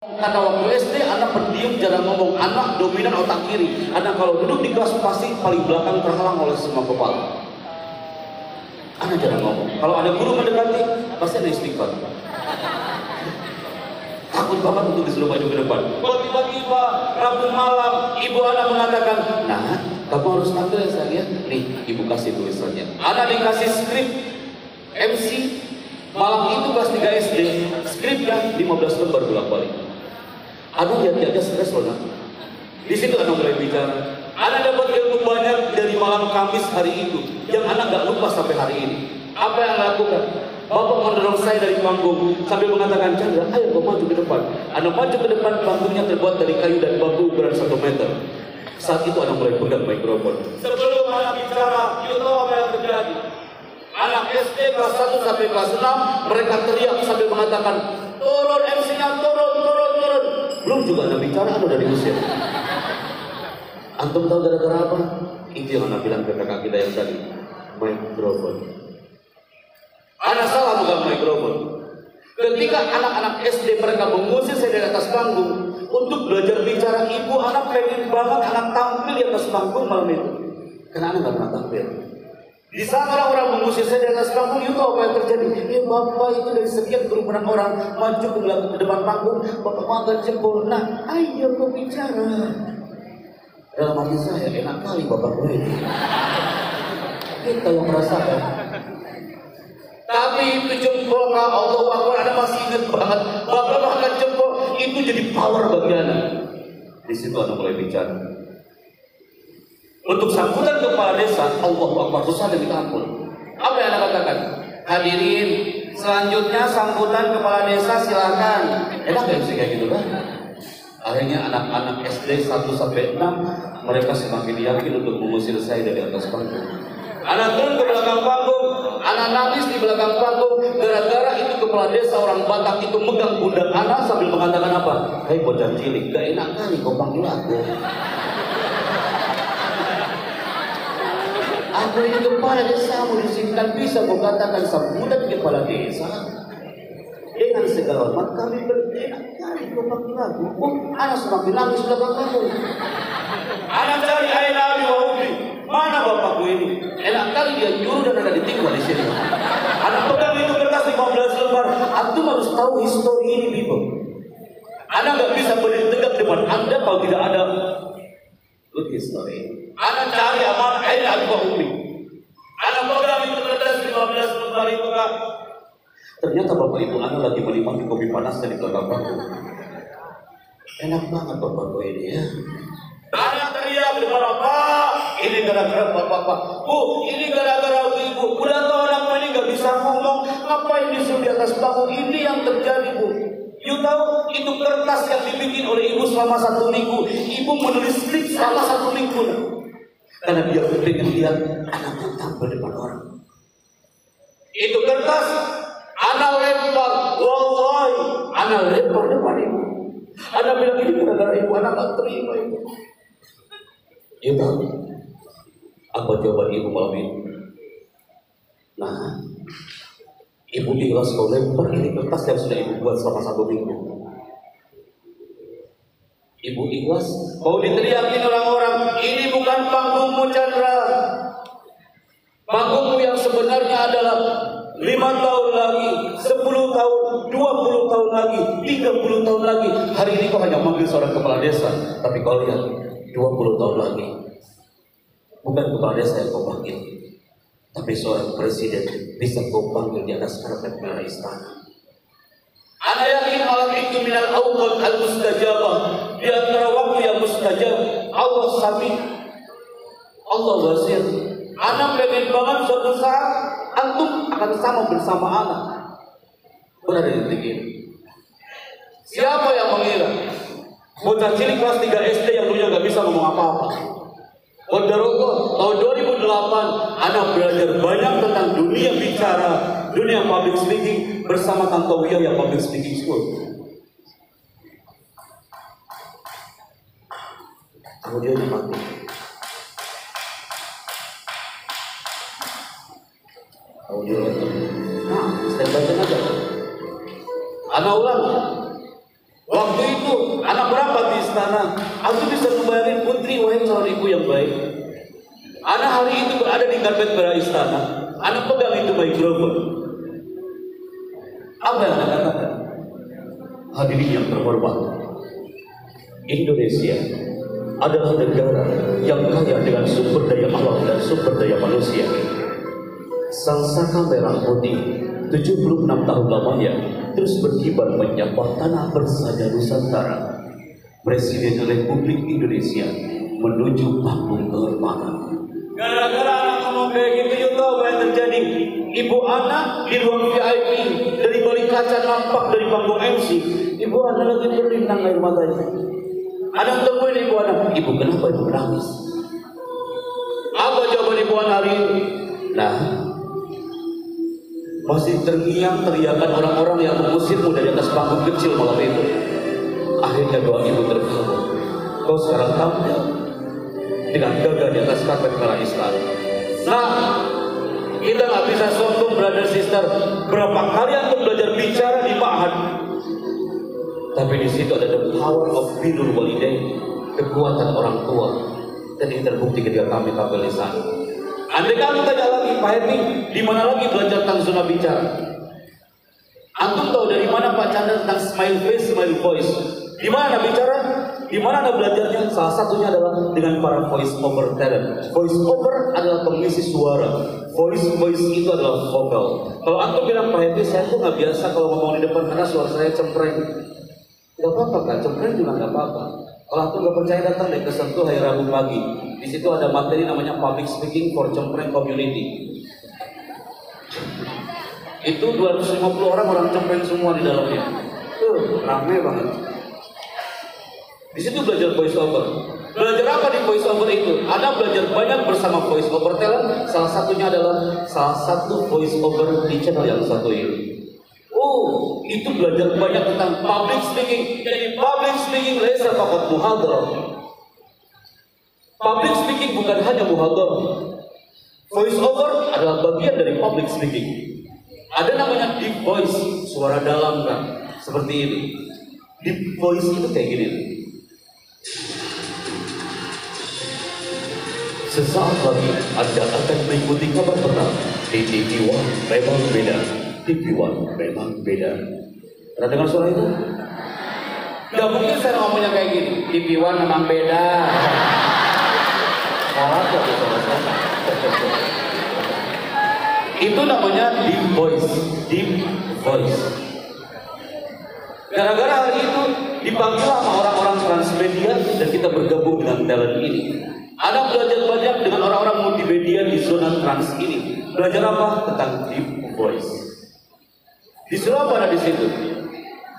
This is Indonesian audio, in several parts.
Karena waktu SD anak pendiam, jarang ngomong, anak dominan otak kiri. Anak kalau duduk di kelas pasti paling belakang terhalang oleh semua kepala. Anak jarang ngomong. Kalau ada guru mendekati, pasti ada istighfar. Takut banget untuk disuruh maju ke depan. Tiba-tiba Rabu malam ibu anak mengatakan, nah kamu harus tampil ya sayang. Nih ibu kasih tulisannya. Anak dikasih skrip MC. Malam itu kelas 3 SD, skripnya 15 lembar bolak-balik. Anak lihat aja stres loh. Di situ anak mulai bicara. Anak dapat ilmu banyak dari malam Kamis hari itu, yang anak gak lupa sampai hari ini. Apa yang lakukan? Bapak mendorong saya dari panggung sambil mengatakan, Chandra, ayo kau maju ke depan. Anak maju ke depan, panggungnya terbuat dari kayu dan bambu ukuran 1 meter. Saat itu anak mulai pegang mikrofon. Sebelum anak bicara, you tahu apa yang terjadi? Anak SD kelas 1 sampai kelas 6 mereka teriak sambil mengatakan, turun MC-nya, turun. Belum juga anak bicara, anak dari usir. Antum tahu gara-gara apa? Itu yang anak bilang ke kakak kita yang tadi, mikrofon. Anak salah megang mikrofon. Ketika anak-anak SD mereka mengusir saya dari atas panggung untuk belajar bicara, ibu anak pengen banget anak tampil di atas panggung malam itu. Karena anak gak pernah tampil. Di saat orang-orang mengusir saya di atas panggung, itu apa yang terjadi? Bapak itu dari sekian kerumunan orang maju ke depan panggung, bapak mengangkat jempol. Nah, ayo kau bicara. Dalam hati saya, enak kali bapak gue ini. Kita yang merasakan. Tapi itu jempol, Allah Akbar, Anda masih ingat banget. Bapak mengangkat jempol, itu jadi power bagi anak. Di situ anak mulai bicara. Untuk sambutan kepala desa, Allah Akbar, susah dan ditampun. Apa yang Anda katakan? Hadirin, selanjutnya sambutan kepala desa silakan. Enak gak bisa kayak gitu kan? Akhirnya anak-anak SD 1 sampai 6 mereka semakin yakin untuk mengusir saya dari atas panggung. Anak turun ke belakang panggung, anak nangis di belakang panggung gara-gara itu kepala desa orang Batak itu megang pundak anak sambil mengatakan apa? Hei bocah cilik, gak enak kali kau panggil aku. Aku ini kepala desa, mau disingkat bisa kau katakan sambutan kepala desa. Dengan segala hormat kami berenak kali kau panggil aku. Anak semakin nangis belakang panggung. Anak cari air nabi wa ummi. Mana bapakku ini? Enak kali dia nyuruh dan ada ditinggal di sini. Anak pegang itu kertas 15 lembar. Antum harus tahu histori ini, people. Anak gak bisa berdiri tegak depan Anda kalau tidak ada good history. Anak cari amanah air nabi wa ummi. Anak pegang itu kertas 15 lembar itu kan. Ternyata bapak ibu anak lagi menikmati kopi panas dari belakang panggung. Enak banget bapakku ini ya. Anak teriak di depan bapak, ini gara-gara bapak. Bu, ini gara-gara ibu. Udah tahu anak ini nggak bisa ngomong, ngapain disuruh di atas panggung? Ini yang terjadi, Bu. You tahu itu kertas yang dibikin oleh ibu selama 1 minggu. Ibu menulis skrip selama 1 minggu. Karena dia pengen lihat anaknya tampil depan orang. Itu kertas anak lempar, wallahi, anak lempar depan ibu. Anak bilang ini gara-gara ibu, anak tak terima ibu. Ibu tahu apa jawaban ibu malam ini? Nah, ibu ikhlas kau lempar ini kertas yang sudah ibu buat selama 1 minggu. Ibu ikhlas kau diteriakin orang-orang, ini bukan panggungmu Chandra. Panggungmu yang sebenarnya adalah 5 tahun lagi, 10 tahun, 20 tahun lagi, 30 tahun lagi. Hari ini kau hanya manggil seorang kepala desa, tapi kau lihat 20 tahun lagi, bukan kepala desa yang kau panggil, tapi seorang presiden bisa kau panggil di atas karpet merah istana. Ana yakin malam itu minal awqat al-mustajabah, di antara waktu yang mustajab. Allah sami, Allah basir. Anak pengen banget suatu saat antum akan sama bersama anak berada di titik ini. Siapa yang mengira bocah cilik kelas 3 SD yang dulunya gak bisa ngomong apa-apa, Qadarullah, tahun 2008 anak belajar banyak tentang dunia bicara, dunia public speaking bersama Tante Wiyah yang public speaking school. Kemudian mati. Audio itu. Nah, step by step aja. Anak ulang. Waktu itu ibu, anak berapa di istana? Aku bisa membayangin putri, wahai calon ibu yang baik. Anak hari itu berada di karpet merah istana. Anak pegang itu mikrofon. Apa yang Anda katakan? Hadirin yang terhormat, Indonesia adalah negara yang kaya dengan sumber daya alam dan sumber daya manusia. Sang saka merah putih 76 tahun lamanya terus berkibar menyapa tanah bersada Nusantara. Presiden Republik Indonesia menuju panggung kehormatan. Gara-gara anak ngomong kayak gitu, you tahu apa yang terjadi? Ibu anak di ruang VIP, dari balik kaca nampak dari panggung MC. Ibu anak lagi berlinang air matanya. Anak temuin ibu anak, ibu kenapa ibu menangis? Apa jawaban ibu anak hari ini? Nah, masih terngiang teriakan orang-orang yang mengusirmu dari atas panggung kecil malam itu. Akhirnya doa ibu terkabul. Kau sekarang tampil dengan gagah di atas karpet merah istana. Nah, kita nggak bisa sombong, brother sister. Berapa kali aku belajar bicara di Ma'had, tapi di situ ada the power of birrul walidain, kekuatan orang tua, dan ini terbukti ketika kami tampil di sana. Andai kami tanya lagi, Pak Happy, di mana lagi belajar tentang zona bicara? Antum tahu dari mana Pak Chandra tentang smile face, smile voice? Di mana Anda bicara? Di mana Anda belajarnya? Salah satunya adalah dengan para voice over talent. Voice over adalah pengisi suara. Voice itu adalah vokal. Kalau antum bilang Pak Happy, saya tuh nggak biasa kalau ngomong di depan karena suara saya cempreng. Gak apa-apa kan, cempreng juga gak apa-apa. Kalau antum gak percaya, datang deh ke Sentul hari Rabu pagi. Di situ ada materi namanya Public Speaking for Cempreng Community. Itu 250 orang cempreng semua di dalamnya. Tuh, rame banget. Di situ belajar voice over. Belajar apa di voice over itu? Anda belajar banyak bersama voice over talent. Salah satunya adalah salah satu voice over di channel yang satu ini. Oh, itu belajar banyak tentang public speaking. Jadi public speaking laisa faqat muhadharah. Public speaking bukan hanya muhadharah. Voice over adalah bagian dari public speaking. Ada namanya deep voice, suara dalam kan, seperti ini. Deep voice itu kayak gini. Sesaat lagi Anda akan mengikuti kabar petang di TV One memang beda. TV One memang beda. Pernah dengar suara itu? Gak mungkin saya ngomongnya kayak gini. TV One memang beda. Salah gak bisa masalah. Itu namanya deep voice. Deep voice. Gara-gara hal itu dipanggil sama orang-orang transmedia dan kita bergabung dengan talent ini. Anda belajar banyak dengan orang-orang multimedia di zona trans ini. Belajar apa? Tentang deep voice. Disuruh apa ada di situ?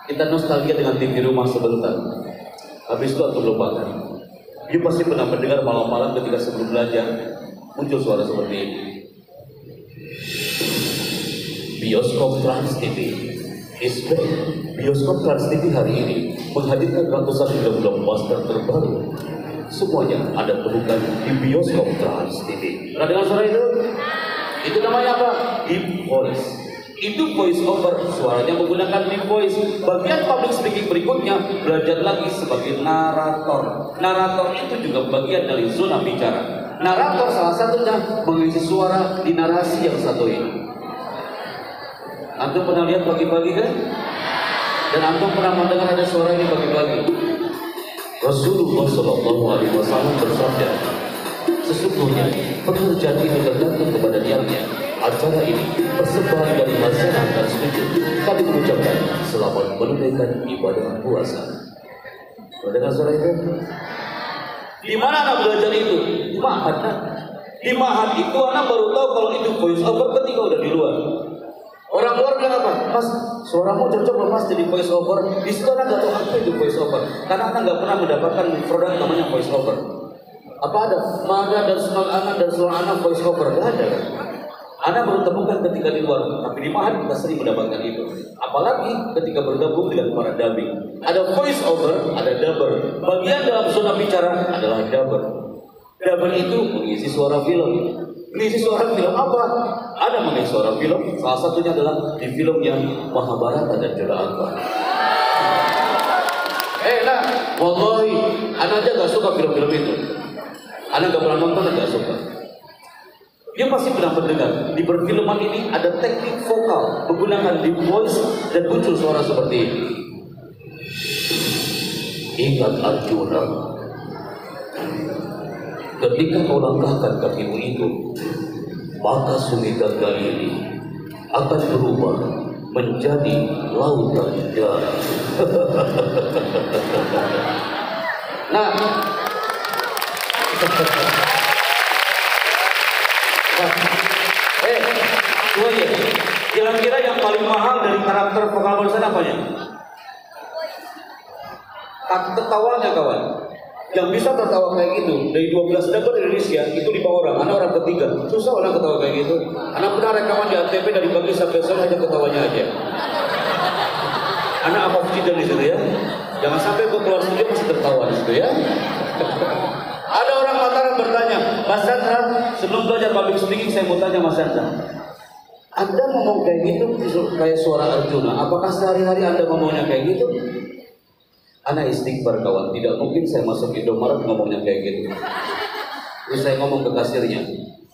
Kita nostalgia dengan TV rumah sebentar. Habis itu aku lupakan. You pasti pernah mendengar malam-malam ketika sebelum belajar muncul suara seperti ini. Bioskop Trans TV is back. Bioskop Trans TV hari ini menghadirkan ratusan film blockbuster terbaru. Semuanya Anda temukan di Bioskop Trans TV. Pernah dengar suara itu? Itu namanya apa? Deep voice. Itu voice over, suaranya menggunakan deep voice. Bagian public speaking berikutnya belajar lagi sebagai narator. Narator itu juga bagian dari zona bicara. Narator salah satunya mengisi suara di narasi yang satu ini. Antum pernah lihat pagi-pagi kan? Dan antum pernah mendengar ada suara ini pagi-pagi. Rasulullah Shallallahu Alaihi Wasallam bersabda, sesungguhnya pekerjaan itu tergantung kepada niatnya. Acara ini persembahan dari masyarakat dan sujud. Kami mengucapkan selamat menunaikan ibadah puasa. Mendengar suara itu? Di mana anak belajar itu? Di Ma'had. Di Ma'had itu anak baru tahu kalau itu voice over ketika udah di luar. Orang luar bilang apa? Mas, suaramu cocok loh mas jadi voice over. Di situ anak nggak tahu apa itu voice over. Karena anak nggak pernah mendapatkan produk namanya voice over. Apa ada? Mada dan senang anak dan seorang anak voice over? Nggak ada kan? Anak baru temukan ketika di luar, tapi di Ma'had kita sering mendapatkan itu. Apalagi ketika bergabung dengan para dubbing. Ada voice over, ada dubber. Bagian dalam zona bicara adalah dubber. Dubber itu mengisi suara film. Mengisi suara film apa? Ada mengisi suara film. Salah satunya adalah di film yang Mahabharata dan juga Akbar. Wallahi, anak aja gak suka film-film itu. Anak gak pernah nonton, gak suka. Dia pasti pernah mendengar di perfilman ini ada teknik vokal menggunakan deep voice dan muncul suara seperti ini. Ingat Arjuna, ketika kau langkahkan kakimu itu, maka sungai Gangga ini akan berubah menjadi lautan darah. Nah, dua ya. Kira-kira yang paling mahal dari karakter vokal barusan apanya? Ketawanya kawan. Yang bisa tertawa kayak gitu dari 12 negara di Indonesia itu 5 orang. Anak orang ketiga. Susah orang ketawa kayak gitu. Anak pernah rekaman di ATV dari pagi sampai sore hanya ketawanya aja. Anak apa tidak di situ ya? Jangan sampai gue keluar studio masih tertawa di situ ya. Ada orang Mataram bertanya, Mas Chandra, sebelum belajar public speaking saya mau tanya Mas Chandra, Anda ngomong kayak gitu kayak suara Arjuna, apakah sehari-hari Anda ngomongnya kayak gitu? Anak istighfar kawan, tidak mungkin saya masuk Indomaret ngomongnya kayak gitu. Terus saya ngomong ke kasirnya,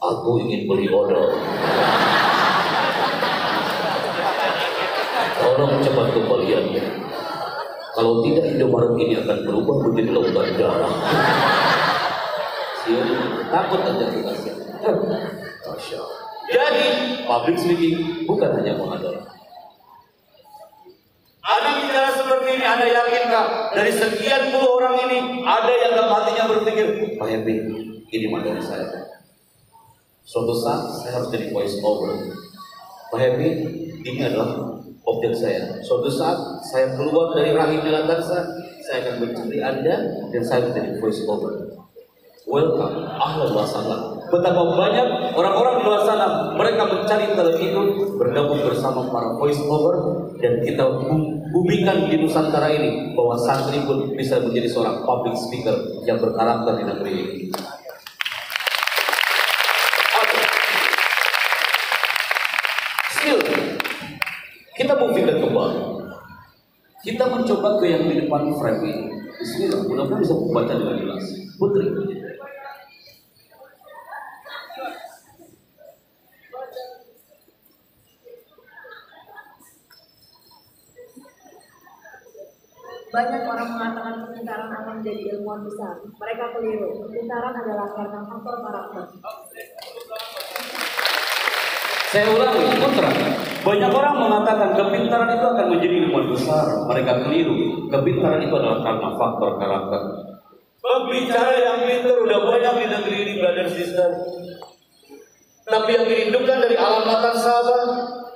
aku ingin beli odol. Tolong cepat kembaliannya. Kalau tidak Indomaret ini akan berubah menjadi lautan darah. Takut aja ke kasir. Jadi public speaking bukan hanya mengador. Ada bicara seperti ini, Anda yakinkah dari sekian puluh orang ini ada yang dalam hatinya berpikir, Pak Happy, ini materi saya. Suatu saat saya harus jadi voice over. Pak Happy, ini adalah objek saya. Suatu saat saya keluar dari rahim Nelatarsa, saya akan mencari Anda dan saya menjadi voice over. Welcome, ahlan wa sahlan. Betapa banyak orang-orang di luar sana mereka mencari talent itu, bergabung bersama para voice over, dan kita bumikan di Nusantara ini bahwa santri pun bisa menjadi seorang public speaker yang berkarakter di negeri ini. Still, kita bumikan kembali. Kita mencoba ke yang di depan frame ini. Bismillah, mudah-mudahan bisa membaca dengan jelas. Putri. Banyak orang mengatakan kepintaran akan menjadi ilmuwan besar. Mereka keliru. Kepintaran adalah karena faktor karakter. Saya ulangi, putra. Banyak orang mengatakan kepintaran itu akan menjadi ilmuwan besar. Mereka keliru. Kepintaran itu adalah karena faktor karakter. Pembicara yang pintar udah banyak di negeri ini, brother sister. Tapi yang dirindukan dari alam latar sahabat,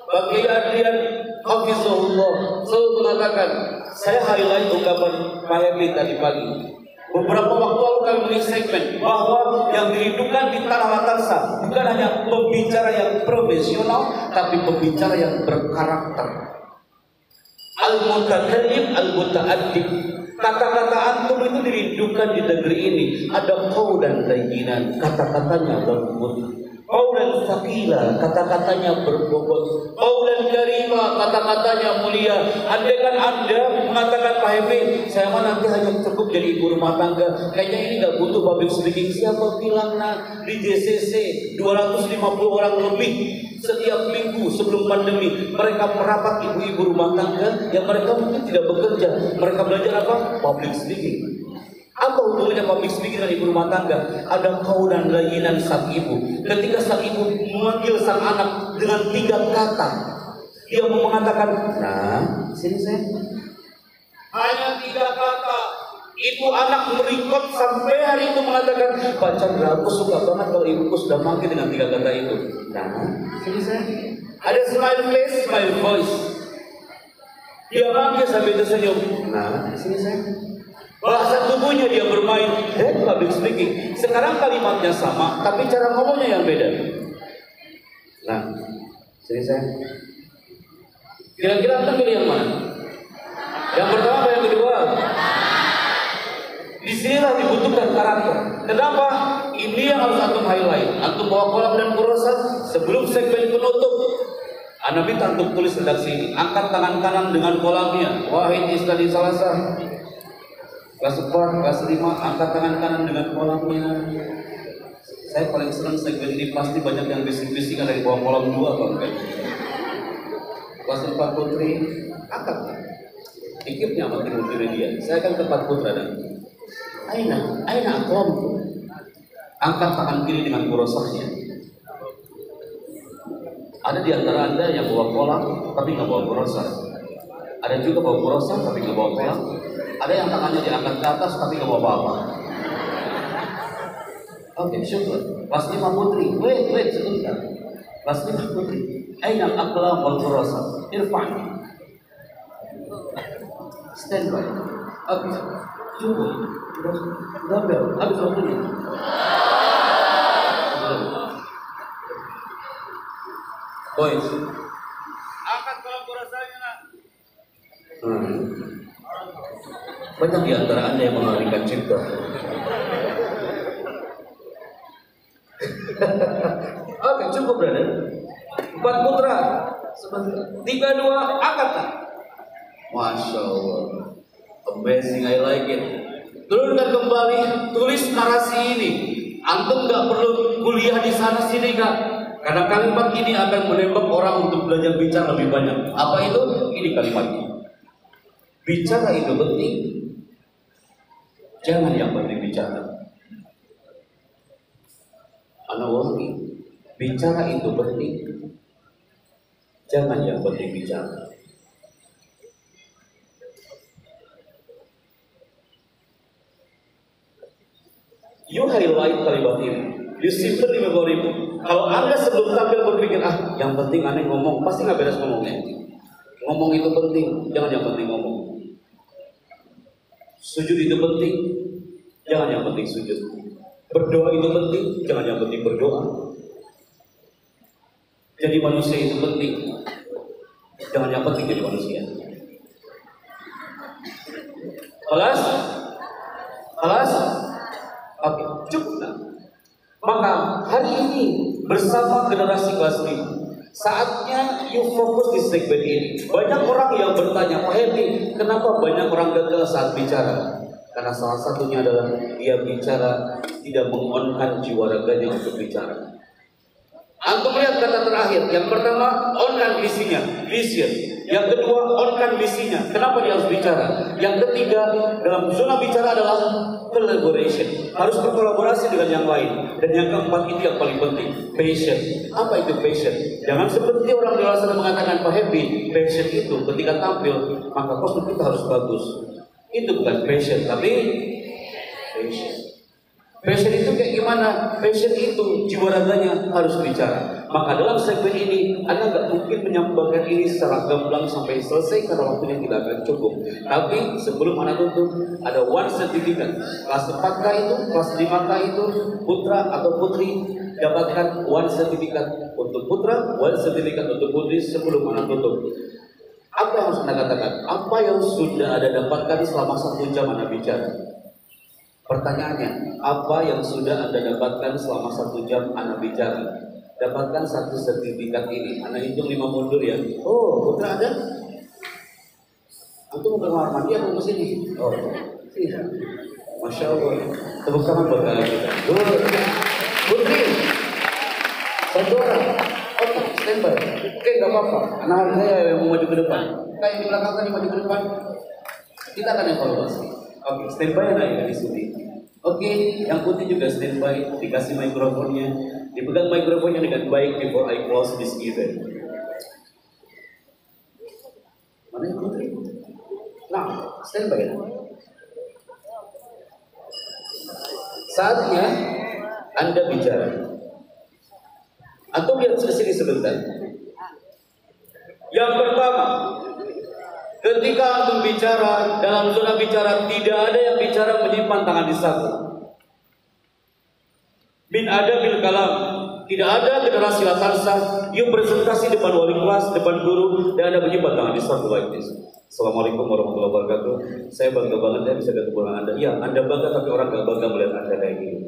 bagi Adrian Hafizullah selalu mengatakan, saya highlight ungkapan Pak Happy tadi pagi. Beberapa waktu lalu kami memiliki segmen bahwa yang dirindukan di tanah Latarsa bukan hanya pembicara yang profesional, tapi pembicara yang berkarakter. Al-mutakallim, al-muta'addib. Kata-kata antum itu dirindukan di negeri ini. Ada qaulan layyinan, kata-katanya lembut. Qaulan tsaqila, kata-katanya berbobot. Qaulan karima, kata-katanya mulia. Andai kan Anda mengatakan Pak Happy, saya mah nanti hanya cukup jadi ibu rumah tangga, kayaknya ini nggak butuh public speaking. Siapa bilang di JCC 250 orang lebih setiap minggu sebelum pandemi mereka merapat ibu-ibu rumah tangga yang mereka mungkin tidak bekerja. Mereka belajar apa? Public speaking. Apa hubungannya public speaking dengan ibu rumah tangga? Ada qaulan layyinan sang ibu. Ketika sang ibu memanggil sang anak dengan 3 kata, dia mau mengatakan, nah, sini saya. Hanya 3 kata. Itu anak merekod sampai hari itu mengatakan, Pak Chandra, aku suka banget kalau ibuku sudah manggil dengan 3 kata itu. Nah, sini saya. Ada smile face, smile voice. Dia manggil sampai tersenyum. Nah, sini saya. Bahasa tubuhnya dia bermain, public speaking. Sekarang kalimatnya sama, tapi cara ngomongnya yang beda. Nah, sini saya. Kira-kira Anda pilih yang mana? Yang pertama apa yang kedua? Disinilah dibutuhkan karakter. Kenapa? Ini yang harus antum highlight. Antum bawa kolam dan kurasa sebelum segmen penutup. Anda minta antum tulis redaksi ini. Angkat tangan kanan dengan kolamnya. Wahid Isladi Salasa. Kelas 4, kelas 5, angkat tangan kanan dengan kolamnya. Saya paling senang segmen ini, pasti banyak yang bisik-bisik ada di bawah kolam 2 Bang. Kelas 4 putri, angkat. Ikipnya sama timur dia. Saya akan ke 4 putra dan Aina akromku. Angkat tangan kiri dengan kurosahnya. Ada di antara Anda yang bawa kolam tapi nggak bawa kurosah. Ada juga bawa kurosah tapi nggak bawa kolam. Ada yang tangannya diangkat ke atas tapi nggak bawa apa-apa. Oke, syukur. Kelas 5 putri. Wait, sebentar. Kelas 5 putri. Aina al-aqlam wal kurosah. Irfan. Stand by. Oke, syukur. Udah bel. Habis waktunya. Boys. Angkat kolam kurosanya nak. Banyak di antara Anda yang mengalihkan cipta. Oke, cukup brother. 4 putra. 3, 2, angkat. Masya Allah. Amazing, I like it. Turunkan kembali, tulis narasi ini. Antum gak perlu kuliah di sana sini kak. Karena kalimat ini akan menembak orang untuk belajar bicara lebih banyak. Apa itu? Ini kalimatnya. Bicara itu penting. Jangan yang penting bicara. Anak ulangi. Bicara itu penting. Jangan yang penting bicara. You highlight kalimat ini. You simple di memorimu. Kalau Anda sebelum tampil berpikir, yang penting aneh ngomong, pasti nggak beres ngomongnya. Ngomong itu penting, jangan yang penting ngomong. Sujud itu penting, jangan yang penting sujud. Berdoa itu penting, jangan yang penting berdoa. Jadi manusia itu penting, jangan yang penting jadi manusia. Kelas? Oke, cukup lah. Maka hari ini bersama generasi kelas 5, saatnya you fokus di segmen ini. Banyak orang yang bertanya, Pak Hedi, kenapa banyak orang gagal saat bicara? Karena salah satunya adalah dia bicara tidak mengonkan jiwa raganya untuk bicara. Antum lihat kata terakhir, yang pertama onkan visinya, vision. Yang kedua onkan visinya. Kenapa dia harus bicara? Yang ketiga dalam zona bicara adalah collaboration. Harus berkolaborasi dengan yang lain. Dan yang keempat itu yang paling penting, passion. Apa itu passion? Jangan seperti orang dewasa mengatakan Pak Happy, passion itu ketika tampil maka kostum kita harus bagus. Itu bukan passion, tapi passion. Passion itu kayak gimana? Passion itu jiwa raganya harus bicara. Maka dalam segmen ini Anda nggak mungkin menyampaikan ini secara gamblang sampai selesai karena waktunya tidak akan cukup. Tapi sebelum Anda tutup ada one certificate. Kelas 4K itu, kelas 5K itu, putra atau putri dapatkan one certificate untuk putra, one certificate untuk putri sebelum Anda tutup. Apa yang harus Anda katakan? Apa yang sudah Anda dapatkan selama 1 jam Anda bicara? Pertanyaannya, apa yang sudah Anda dapatkan selama 1 jam Anda bicara? Dapatkan 1 sertifikat ini. Anda hitung 5 mundur ya. Oh, putra ada? Antum mau kamar mandi atau ke sini? Oh, iya. Masya Allah. Tepuk tangan buat kalian kita. Putri, 1 orang. Oke, standby. Oke, nggak apa-apa. Anak saya yang mau maju ke depan. Kayak di belakang tadi maju ke depan. Kita akan evaluasi. Oke, standby anak di sini. Oke, yang putih juga standby, dikasih mikrofonnya, dipegang mikrofonnya dengan baik before I close this event. Mana yang putih? Nah, standby. Saatnya Anda bicara. Atau lihat ke sini sebentar. Yang pertama, ketika antum bicara, dalam zona bicara tidak ada yang bicara menyimpan tangan di saku. Bin ada bil kalam. Tidak ada generasi latarsa. You presentasi depan wali kelas, depan guru, dan ada menyimpan tangan di saku like this. Assalamualaikum warahmatullahi wabarakatuh. Saya bangga banget saya bisa ketemu dengan Anda. Ya, Anda bangga tapi orang gak bangga melihat Anda kayak gini.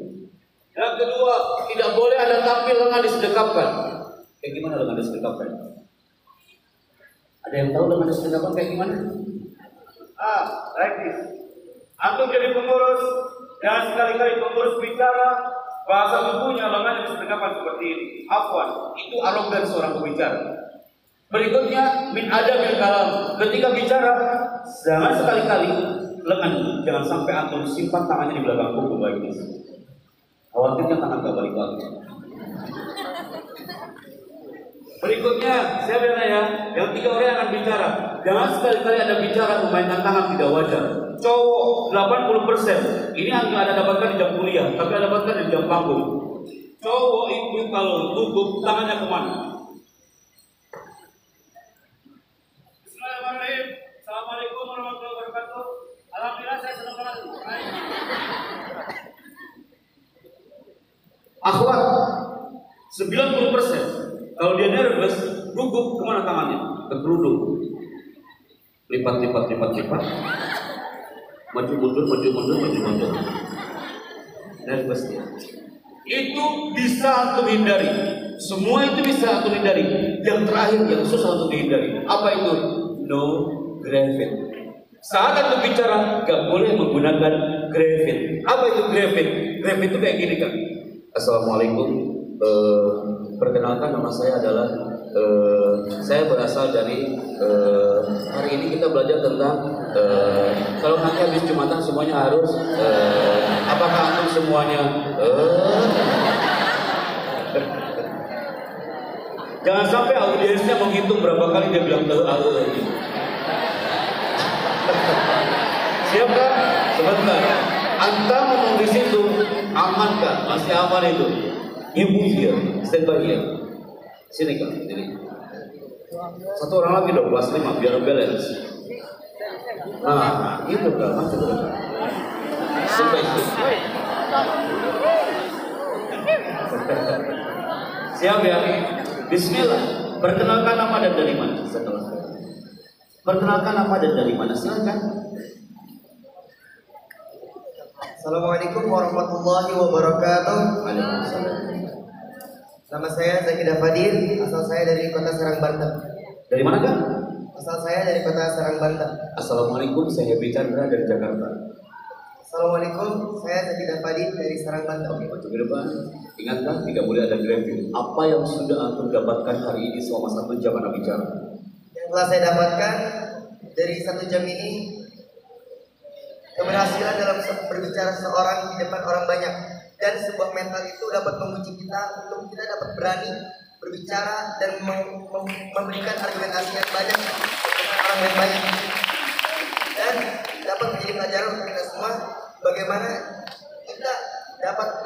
Yang kedua, tidak boleh Anda tampil lengan disedekapkan. Kayak gimana lengan disedekapkan? Ada yang tahu lengan disedekapkan kayak gimana? Like this. Antum jadi pengurus, dan sekali-kali pengurus bicara, bahasa tubuhnya lengannya disedekapkan seperti ini. Afwan, itu arogan seorang pembicara. Berikutnya, min adabil kalam. Ketika bicara, jangan sekali-kali lengan, jangan sampai antum simpan tangannya di belakang punggung baik ini. Khawatirnya tangan gak balik lagi. Berikutnya, saya bilang ya, yang 3 orang yang akan bicara, jangan sekali-kali ada bicara memainkan tangan, tidak wajar. Cowok 80%, ini hanya ada dapatkan di jam kuliah, tapi ada dapatkan di jam panggung. Cowok itu kalau duduk tangannya kemana? Bismillahirrahmanirrahim. Assalamualaikum warahmatullahi wabarakatuh. Alhamdulillah saya senang banget. Akhwat 90%. Kalau dia nervous, gugup kemana tangannya? Ke kerudung. Lipat. Maju mundur. Nervous dia. Itu bisa antum hindari. Semua itu bisa antum hindari. Yang terakhir yang susah untuk dihindari. Apa itu? No gravid. Saat antum bicara, gak boleh menggunakan gravid. Apa itu gravid? Gravid itu kayak gini kan. Assalamualaikum. Perkenalkan, nama saya adalah saya berasal dari hari ini kita belajar tentang kalau nanti habis Jumatan semuanya harus apakah antum semuanya jangan sampai audiensnya menghitung berapa kali dia bilang lagi. Siap kan? Sebentar. Anta ngomong di situ aman kan? Masih aman itu. Ibu dia, stand by here. Sini kan, sini. Satu orang lagi dong, kelas 5 biar balance. Nah, itu kan, masuk kan. Stand by here. Siap ya? Bismillah. Perkenalkan nama dan dari mana? Perkenalkan nama dan dari mana? Silakan. Assalamualaikum warahmatullahi wabarakatuh. Waalaikumsalam. Nama saya Zaki Dafadir, asal saya dari kota Serang, Banten. Dari mana kan? Asal saya dari kota Serang, Banten. Assalamualaikum, saya Happy Chandra dari Jakarta. Assalamualaikum, saya Zaki Dafadir dari Serang, Banten. Oke, maju ke depan. Ingatlah, tidak boleh ada grafik. Apa yang sudah antum dapatkan hari ini selama 1 jam Anda bicara? Yang telah saya dapatkan dari 1 jam ini, keberhasilan dalam berbicara seseorang di depan orang banyak. Dan sebuah mental itu dapat menguji kita untuk kita dapat berani berbicara dan memberikan argumentasi yang banyak dengan orang yang banyak. Dan dapat menjadi pelajaran untuk kita semua bagaimana kita dapat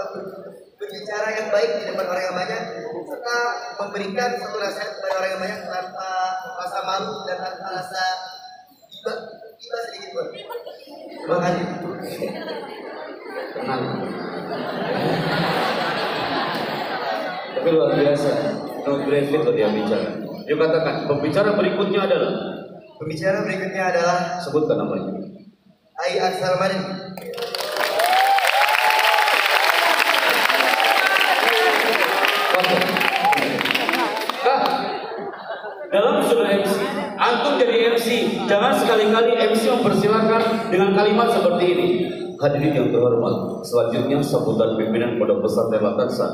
berbicara yang baik di depan orang yang banyak serta memberikan satu nasihat kepada orang yang banyak tanpa rasa malu dan tanpa rasa iba sedikit pun. Terima kasih. Tenang. Tapi luar biasa. No grafik loh dia bicara. Dia katakan, pembicara berikutnya adalah. Pembicara berikutnya adalah Sebutkan namanya. Ai Aksalmanin. Dalam surah MC, antum jadi MC, jangan sekali-kali MC mempersilahkan dengan kalimat seperti ini. Hadirin yang terhormat, selanjutnya sambutan pimpinan Pondok Pesantren Latansa.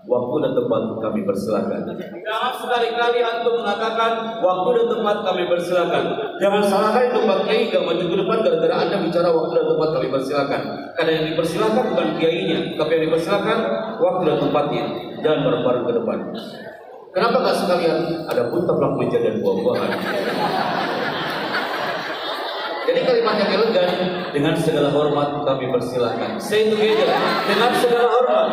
Waktu dan tempat kami persilahkan. Jangan sekali-kali antum mengatakan waktu dan tempat kami persilahkan. Jangan salahkan tempat kiai gak maju ke depan gara-gara anda bicara waktu dan tempat kami persilahkan. Karena yang dipersilahkan bukan kiainya, tapi yang dipersilahkan waktu dan tempatnya. Jangan bareng-bareng ke depan. Kenapa gak sekalian? Ada pun taplak meja dan buah-buahan. Jadi kalimat yang elegan, dengan segala hormat kami persilahkan. Say together, dengan segala hormat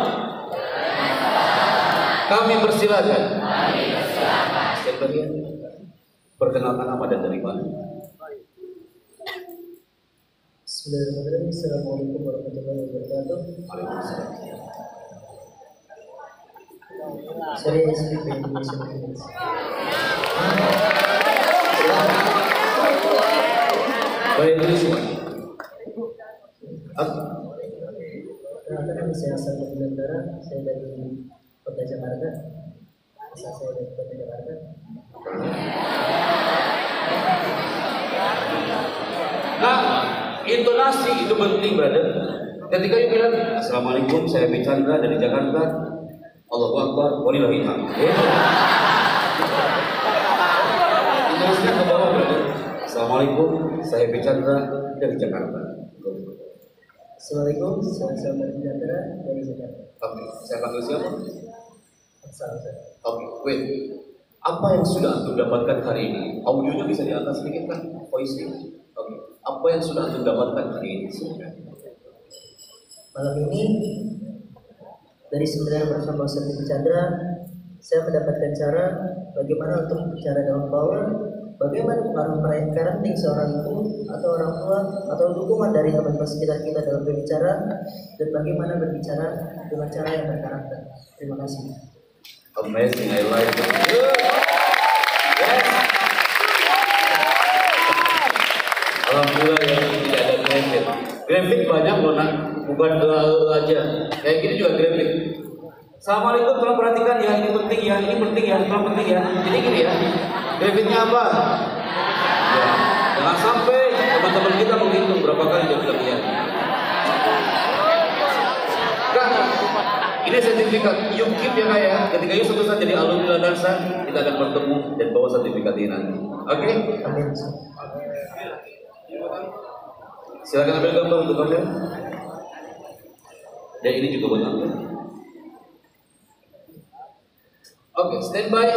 kami persilahkan. Perkenalkan nama dan dari mana? Bismillahirrahmanirrahim. Assalamualaikum warahmatullahi wabarakatuh. Waalaikumsalam. Saya speak Indonesia. Baik, ini semua. Perkenalkan, saya asal dari Nusantara. Saya dari kota Jakarta. Asal saya dari kota Jakarta. Nah, Intonasi itu penting, brother. Ketika you bilang, Assalamualaikum, saya Happy Chandra dari Jakarta. Allahu Akbar, walillahil hamd. Intonasinya ke bawah, brother. Assalamualaikum, saya Happy Chandra dari Jakarta. Assalamualaikum, saya Happy Chandra dari Jakarta. Oke, saya panggil siapa? Assalamualaikum. Oke, wait. Apa yang sudah antum dapatkan hari ini? Audionya bisa diangkat sedikit kan? Voice-nya. Oke. Apa yang sudah antum dapatkan hari ini? Malam ini dari seminar bersama Ustaz Happy Chandra, saya mendapatkan cara bagaimana untuk bicara dalam power, bagaimana pengaruh parenting seorang ibu atau orang tua atau dukungan dari teman-teman sekitar kita dalam berbicara, dan bagaimana berbicara dengan cara yang berkarakter. Terima kasih. Amazing, I like it. Yes. Alhamdulillah ya, tidak ada grafik. Grafik banyak loh nak, bukan aja. Kayak gini juga grafik. Assalamualaikum, tolong perhatikan ya, ini penting ya, ini penting ya, tolong penting ya. Jadi gini ya, grafiknya apa? Ya, jangan sampai teman-teman kita menghitung berapa kali dia bilang ya. Kak, ini sertifikat UKIP ya kak ya. Ketika you suatu saat jadi alumni Ladarsa, kita akan bertemu dan bawa sertifikat ini nanti. Oke? Amin. Silakan ambil gambar untuk kalian. Dan ini juga buat anda. Oke, standby.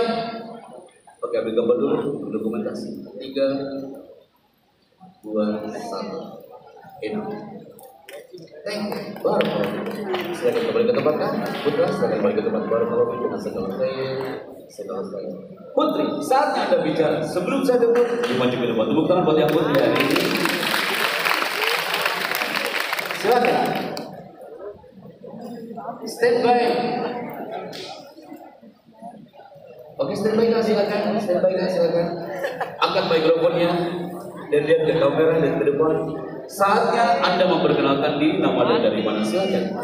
Oke, ambil gambar dulu untuk dokumentasi. 3, 2, 1. Enak. Thank you. Baru. Silakan kembali ke tempat kan? Putra, silakan kembali ke tempat baru. Kalau dengan segala saya. Putri, saatnya Anda bicara. Sebelum saya tepuk, maju ke depan. Tepuk tangan buat yang Putri hari ini. Silakan. Standby. Oke, standby kak, silakan. Standby kak, silakan. Angkat mikrofonnya dan lihat ke kamera dan ke depan. Saatnya Anda memperkenalkan diri, nama dan dari mana, silakan.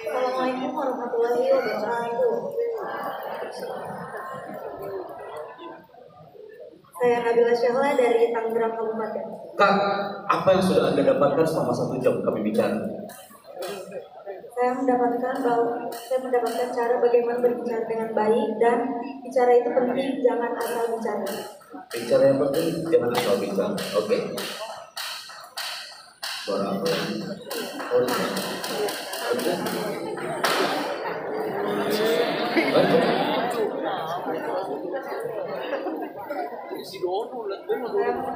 Assalamualaikum warahmatullahi wabarakatuh. Saya Nabila Syahla dari Tangerang Kabupaten. Kak, apa yang sudah Anda dapatkan selama 1 jam kami bicara? Saya mendapatkan cara bagaimana berbicara dengan baik, dan bicara itu penting, jangan asal bicara. Bicara yang penting, jangan asal bicara. Oke? Suara apa? Oke.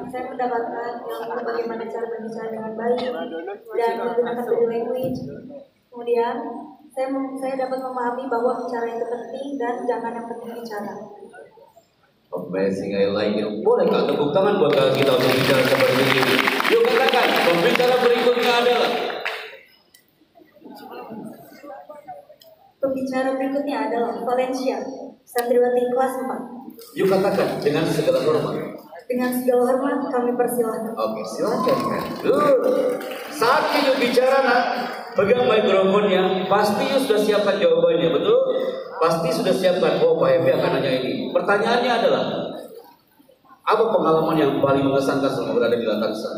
Saya mendapatkan ilmu bagaimana cara berbicara dengan baik dan menggunakan body language. Kemudian saya dapat memahami bahwa bicara itu penting dan jangan yang penting bicara. Amazing, I like it. Boleh kak tepuk tangan buat kita untuk bicara seperti ini. Yuk katakan, pembicara berikutnya adalah. Pembicara berikutnya adalah Valencia, santriwati kelas 4. Yuk katakan dengan segala hormat. Dengan segala hormat kami persilahkan. Oke, silakan. Saatnya yuk bicara nak. Pegang mikrofonnya, pasti yuk sudah siapkan jawabannya, betul? Pasti sudah siapkan. Oh, Pak Happy akan nanya ini. Pertanyaannya adalah, apa pengalaman yang paling mengesankan selama berada di Latarsa?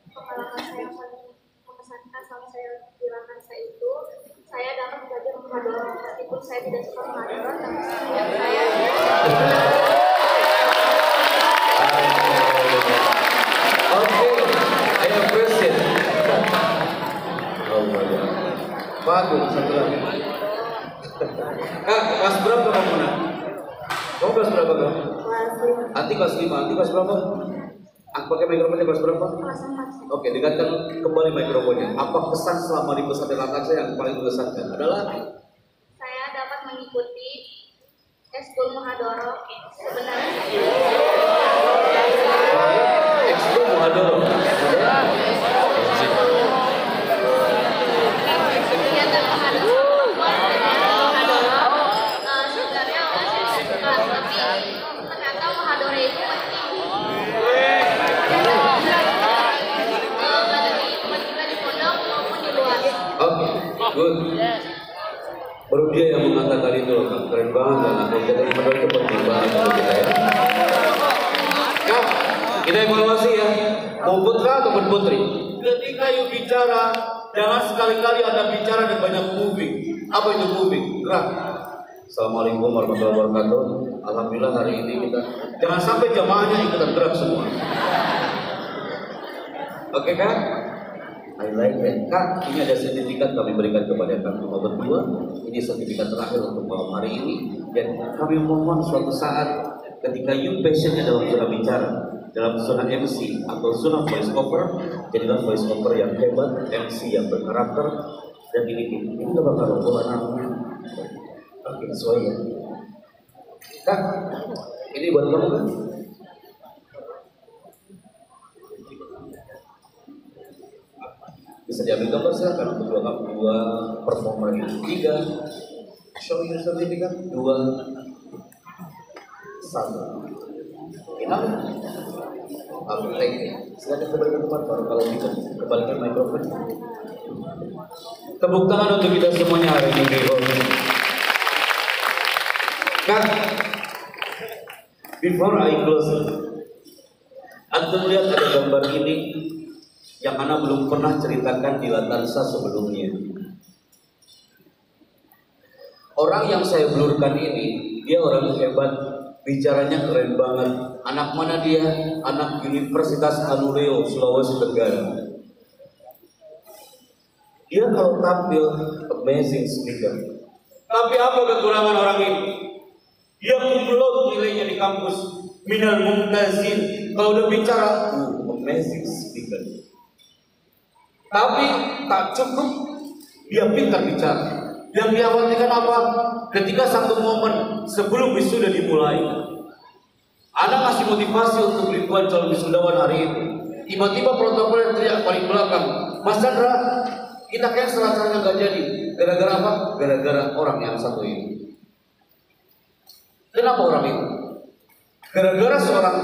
Pengalaman saya yang paling mengesankan sama saya di Latarsa itu, saya dapat belajar menghadap meskipun saya tidak suka menghadap, tapi saya Oke, I appreciate. Oh my God. Bagus, satu lagi. Kak, kelas berapa kamu nak? Kamu kelas berapa kak? Anti kelas 5, anti kelas berapa? Aku pakai mikrofonnya kelas berapa? kelas 4. Oke, dekatkan kembali mikrofonnya. Apa pesan selama di pesantren Latarsa yang paling mengesankan? Adalah Saya dapat mengikuti Eskul Muhadoro. Sebenarnya Ekskul Muhadoro. kegiatan Muhadoro sebenarnya awalnya saya suka, tapi ternyata Muhadoro itu penting. Baik kita di pondok maupun di luar. Oke, good. Baru dia yang mengatakan itu loh, Kak. Keren banget kan. Aku jadi menurut itu penting banget untuk kita ya. Kak, kita evaluasi ya. Mau putra ataupun putri. Ketika you bicara, jangan sekali-kali Anda bicara dan banyak moving. Apa itu moving? Gerak. Assalamualaikum warahmatullahi wabarakatuh. Alhamdulillah hari ini kita. Jangan sampai jamaahnya ikutan gerak semua. Oke kan? I like that. Kak, ini ada sertifikat kami berikan kepada kami berdua. Ini sertifikat terakhir untuk malam hari ini. Dan kami mohon suatu saat ketika you passionnya dalam zona bicara, dalam zona MC atau zona voice over, jadilah voice over yang hebat, MC yang berkarakter, dan ini udah bakal roboh anaknya. Oke, sesuai ya. Kak, ini buat kamu kan? Bisa diambil gambar silakan untuk dua performer ini. 3, show your certificate. 2, 1. Enak? Aku thank you. Silakan kembali ke tempat baru kalau kita kembalikan mikrofon. Tepuk tangan untuk kita semuanya hari ini. Kak, before I close, antum lihat ada gambar ini yang Ana belum pernah ceritakan di Latansa sebelumnya. Orang yang saya blurkan ini, dia orang hebat, bicaranya keren banget. Anak mana dia? Anak Universitas Anuleo, Sulawesi Tenggara. Dia kalau tampil amazing speaker. Tapi apa kekurangan orang ini? Dia kumlot nilainya di kampus, minal mumtazin. Kalau udah bicara, amazing speaker. Tapi tak cukup, dia pintar bicara. Yang dikhawatirkan apa? Ketika satu momen sebelum wisuda dimulai, Anda ngasih motivasi untuk ribuan calon wisudawan hari ini. Tiba-tiba protokol yang teriak paling belakang, Mas Chandra, kita cancel acaranya nggak jadi. Gara-gara apa? Gara-gara orang yang satu ini. Kenapa orang itu? Gara-gara seorang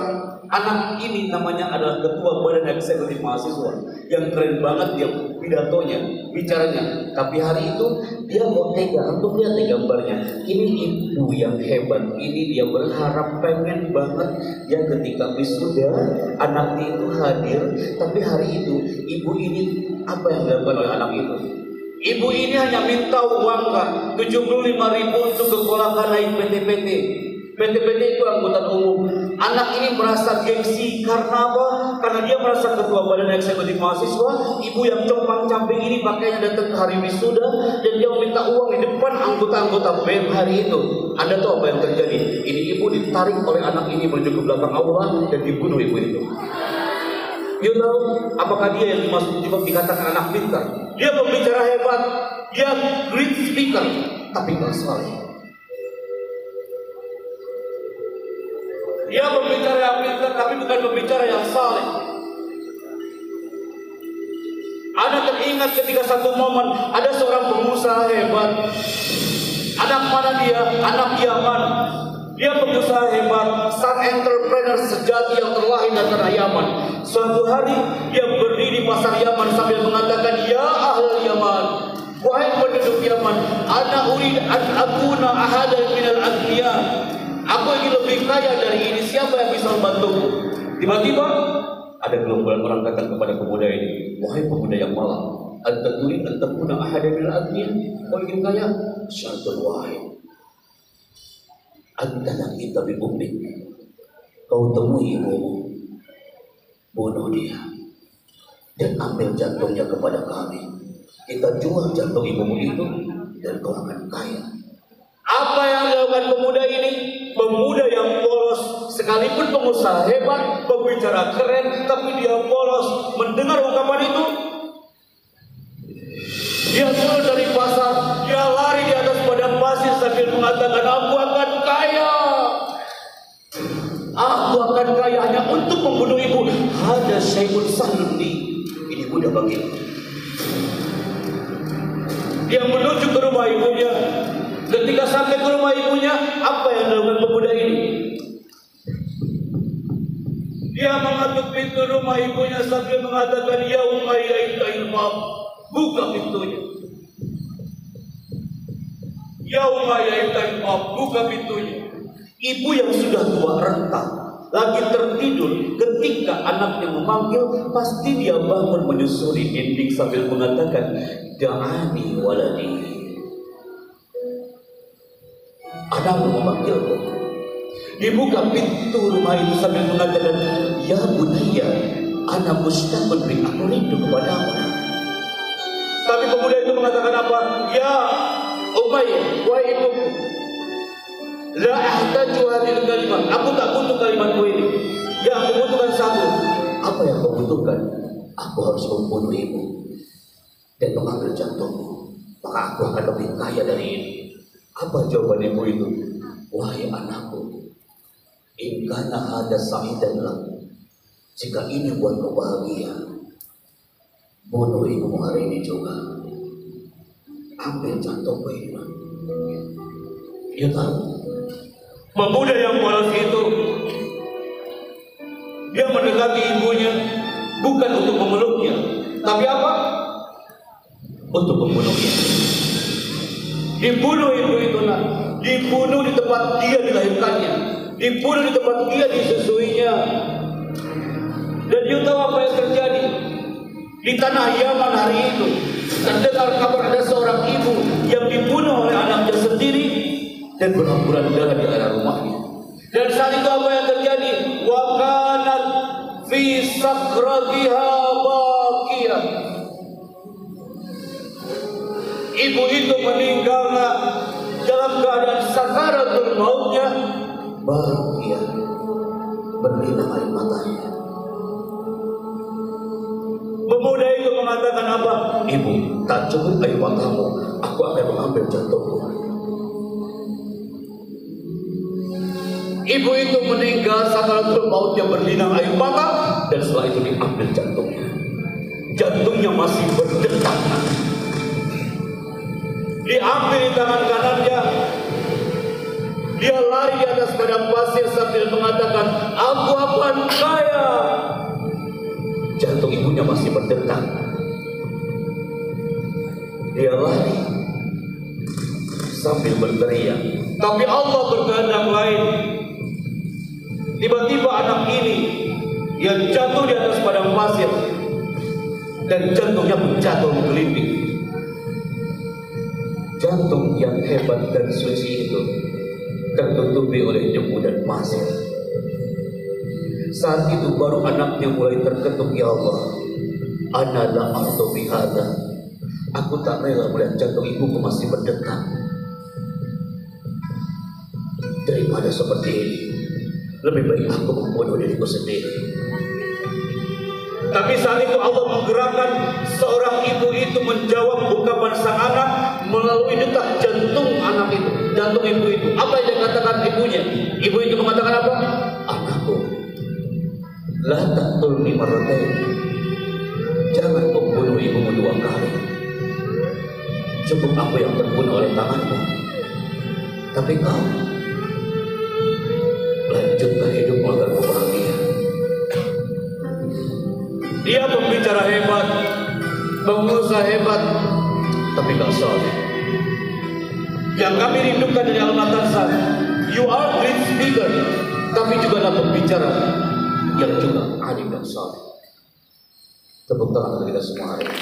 anak ini namanya adalah ketua badan eksekutif mahasiswa yang keren banget dia pidatonya, bicaranya. Tapi hari itu dia mau tega, untuk lihat gambarnya. Ini ibu yang hebat, ini dia berharap pengen banget ya ketika wisuda anaknya itu hadir. Tapi hari itu ibu ini apa yang dilakukan oleh anak itu? Ibu ini hanya minta uang Kak, 75.000 untuk kekolakan naik PT-PT. PT-PT itu angkutan umum. Anak ini merasa gengsi karena apa? Karena dia merasa ketua badan eksekutif mahasiswa. Ibu yang compang-camping ini pakainya datang ke hari wisuda dan dia meminta uang di depan anggota-anggota BEM hari itu. Anda tahu apa yang terjadi? Ini ibu ditarik oleh anak ini menuju ke belakang aula dan dibunuh ibu itu. You tahu apakah dia yang dimaksud dikatakan anak pintar? Dia pembicara hebat, dia great speaker, tapi nggak saleh. Dia pembicara yang pintar, tapi bukan pembicara yang saleh. Anda teringat ketika satu momen ada seorang pengusaha hebat. Anak mana dia? Anak Yaman. Dia pengusaha hebat, sang entrepreneur sejati yang terlahir dari tanah Yaman. Suatu hari dia berdiri di pasar Yaman sambil mengatakan, "Ya ahlul Yaman, wahai penduduk Yaman, ana urid an akuna ahadan minal aghniya." Aku ingin lebih kaya dari ini. Siapa yang bisa membantuku? Tiba-tiba ada gerombolan orang datang kepada pemuda ini. Wahai pemuda yang malang, anta turid an takuna ahadan minal aghniya? Kau ingin kaya? Syartul wahid. Anta kita bi ummik. Kau temui ibumu, bunuh dia dan ambil jantungnya kepada kami. Kita jual jantung ibumu itu dan kau akan kaya. Apa yang dilakukan pemuda ini? Pemuda yang polos, sekalipun pengusaha hebat, berbicara keren, tapi dia polos. Mendengar ungkapan itu, dia turun dari pasar, dia lari di atas padang pasir sambil mengatakan, aku akan kaya. Aku akan kaya hanya untuk membunuh ibu. Ada syai'un sahluni. Ini mudah bagiku. Dia menuju ke rumah ibunya. Ketika sampai ke rumah ibunya, apa yang dilakukan pemuda ini? Dia mengetuk pintu rumah ibunya sambil mengatakan, "Ya Umay, ya Ibtail Mab." Buka pintunya. Ya Umay, ya Ibtail Mab. Buka pintunya. Ibu yang sudah tua renta, lagi tertidur, ketika anaknya memanggil, pasti dia bangun menyusuri dinding sambil mengatakan, "Da'ani waladi." Anakku memanggilku. Dibuka pintu rumah itu sambil mengatakan, "Ya bunayya, ana mustaqun bi, aku rindu kepadamu." Tapi pemuda itu mengatakan apa? "Ya Umayyah, wahai ibuku, la ahtaju hadhil kalimat." Aku tak butuh kalimatmu ini. Yang aku butuhkan satu. Apa yang kau butuhkan? Aku harus membunuh ibu dan mengambil jantungmu, maka aku akan lebih kaya dari ini. Apa jawaban ibu itu? "Wahai anakku, in kana hada sa'idan lak, jika ini buatmu bahagia, bunuh ibumu hari ini juga. Ambil jantungmu ini." Dia tahu pemuda yang polos itu, dia mendekati ibunya bukan untuk memeluknya, tapi apa? Untuk membunuhnya. Dibunuh ibu itu, nak. Dibunuh di tempat dia dilahirkannya, dibunuh di tempat dia disusuinya. Dan you tahu apa yang terjadi di tanah Yaman hari itu? Terdengar kabar ada seorang ibu yang dibunuh oleh anaknya sendiri dan berhamburan darah di area rumahnya. Dan saat itu apa yang terjadi? Wa kanat fi sakratiha baqiyah. Ibu itu meninggal dalam keadaan sakaratul mautnya, baqiyah, berlinang air matanya. Pemuda itu mengatakan apa? "Ibu, tak cukup air matamu, aku akan mengambil jantungmu." Ibu itu meninggal sakaratul maut yang berlinang air mata, dan setelah itu diambil jantungnya. Jantungnya masih berdetak. Diambil di tangan kanannya. Dia lari di atas padang pasir sambil mengatakan, "Aku akan kaya." Jantung ibunya masih berdetak. Dia lari sambil berteriak. Tapi Allah berkehendak lain. Tiba-tiba anak ini dia jatuh di atas padang pasir dan jantungnya jatuh menggelinding. Jantung yang hebat dan suci itu tertutupi oleh debu dan pasir. Saat itu baru anaknya mulai terketuk, "Ya Allah, ana la ardu bihada." Aku tak rela melihat jantung ibuku masih berdetak. Daripada seperti ini, lebih baik aku membunuh diriku sendiri. Tapi saat itu Allah menggerakkan seorang ibu itu menjawab ungkapan sang anak melalui detak jantung anak itu, jantung ibu itu. Apa yang dikatakan ibunya? Ibu itu mengatakan apa? "Anakku, la taqtulni marratain." Jangan membunuh ibumu 2 kali. Cukup aku yang terbunuh oleh tanganmu. Tapi kau lanjutkan hidupmu agar kau bahagia. Dia pembicara hebat, pengusaha hebat, tapi gak soleh. Yang kami rindukan dari Al-Matarsa, you are great speaker, tapi juga adalah pembicara yang juga alim dan soleh. Tepuk tangan untuk kita semua hari ini.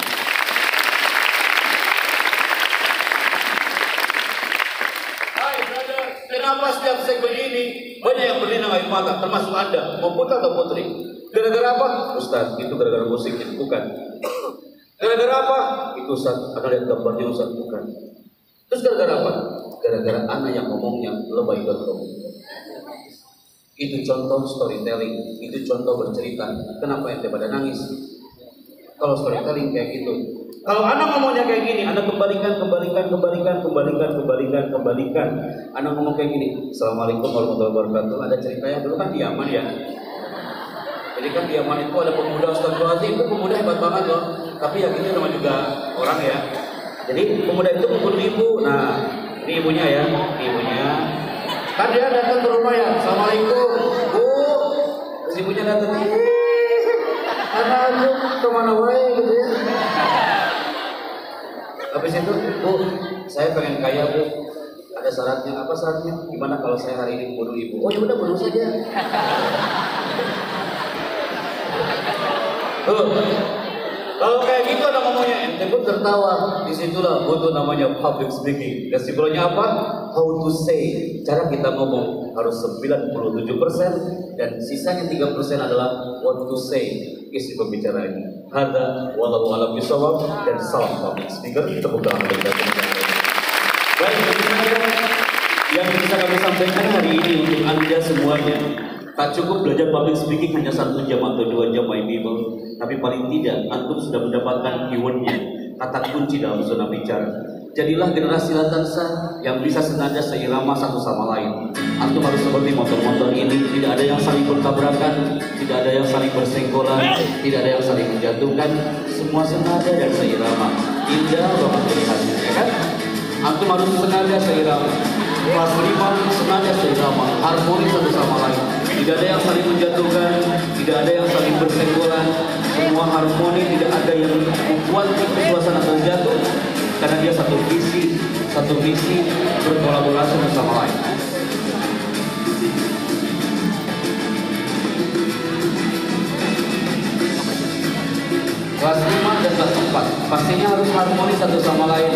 Hai brother, kenapa setiap segmen ini banyak yang berlinang air mata, termasuk Anda, maupun atau putri? Gara-gara apa? Ustaz, itu gara-gara musiknya, bukan. Gara-gara apa? Itu Ustaz, Anda lihat gambarnya Ustaz, bukan. Terus gara-gara apa? Gara-gara anak yang ngomongnya lebay.com. Itu contoh storytelling, itu contoh bercerita. Kenapa ente pada nangis? Kalau storytelling kayak gitu. Kalau anak ngomongnya kayak gini, anak kembalikan. Anak ngomong kayak gini, "Assalamualaikum warahmatullahi wabarakatuh." Ada ceritanya dulu kan di Yaman ya. Jadi kan di Yaman itu ada pemuda, Astagfirullahaladzim, itu pemuda hebat banget loh. Tapi yang itu namanya juga orang ya. Jadi pemuda itu membunuh ibu. Nah, ini ibunya ya, ibunya. Kan dia datang ke rumah ya, "Assalamualaikum, Bu." Terus ibunya datang, "Anak aku kemana wae gitu ya." Habis itu, "Bu, saya pengen kaya Bu. Ada Ada syaratnya, apa syaratnya? Gimana kalau saya hari ini bunuh ibu? Oh ya udah bunuh saja. Kalau kayak gitu ada ngomongnya, ente pun tertawa. Disitulah butuh namanya public speaking. Kesimpulannya apa? How to say. Cara kita ngomong harus 97% dan sisanya 3% adalah what to say. Isi pembicara ini. Hadza wallahu a'lam bishawab dan salam public speaker. Tepuk tangan bagi kita. Baik, yang bisa kami sampaikan hari ini untuk Anda semuanya. Tak cukup belajar public speaking hanya 1 jam atau 2 jam, my people. Tapi paling tidak, antum sudah mendapatkan keywordnya, kata kunci dalam zona bicara. Jadilah generasi latansa yang bisa senada seirama satu sama lain. Antum harus seperti motor-motor ini, tidak ada yang saling bertabrakan, tidak ada yang saling bersenggolan, tidak ada yang saling menjatuhkan. Semua senada dan seirama. Indah banget melihatnya, ya kan? Antum harus senada seirama. Kelas 5 senada seirama, harmonis satu sama lain. Tidak ada yang saling menjatuhkan, tidak ada yang saling bersenggolan. Semua harmoni, tidak ada yang membuat suasana terjatuh. Karena dia satu visi berkolaborasi bersama lain. Kelas 5 dan kelas 4 pastinya harus harmonis satu sama lain.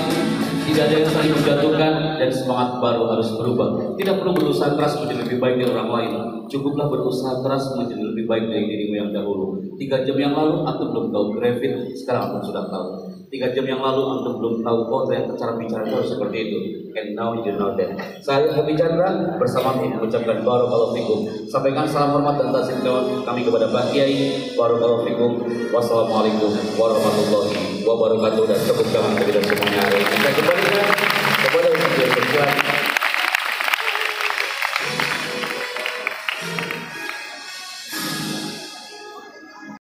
Tidak ada yang saling menjatuhkan dan semangat baru harus berubah. Tidak perlu berusaha keras menjadi lebih baik dari orang lain. Cukuplah berusaha keras menjadi lebih baik dari dirimu yang dahulu. 3 jam yang lalu antum belum tahu gravit, sekarang antum sudah tahu. 3 jam yang lalu antum belum tahu, oh ternyata cara bicara harus seperti itu. And now you know that. Saya Habib Chandra bersama tim mengucapkan barakallahu fikum. Sampaikan salam hormat dan taslim kami kepada Pak Kiai. Barakallahu fikum. Wassalamualaikum warahmatullahi wabarakatuh. Dan tepuk tangan bagi kita semuanya. Kita kembalikan kepada Ustaz